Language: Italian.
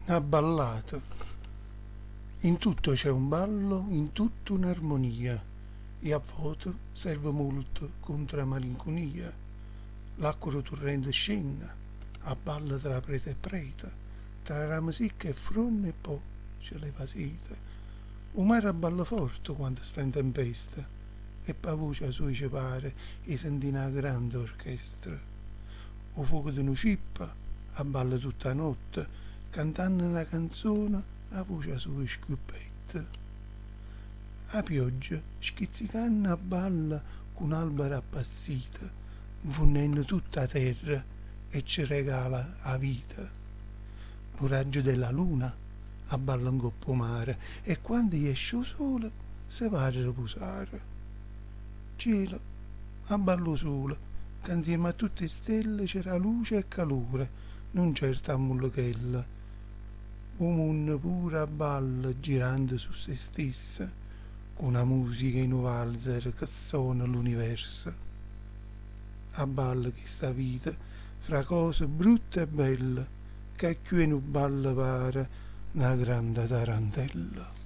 Una ballata. In tutto c'è un ballo, in tutto un'armonia, e a volte serve molto contro la malinconia. L'acqua torrente scende, a balla tra prete e prete, tra rame secca e fronne e poi ce leva sete. Un mare a balla forte quando sta in tempesta, e pa voce a sua ci pare e senti una grande orchestra. O fuoco di una cippa a balla tutta la notte, cantando una canzone a voce sua schiuppetta. A pioggia schizzicando a balla con albero appassita, infonendo tutta la terra e ci regala la vita. Un raggio della luna a balla in coppo mare e quando esce il sole si va a riposare. Cielo a ballo sole, che insieme a tutte le stelle c'era luce e calore, non certo a mulchella. Un mondo pure a balla girando su se stessa, con una musica in un valzer che suona l'universo. A balla che sta vita, fra cose brutte e belle, che a chi non balla pare una grande tarantella.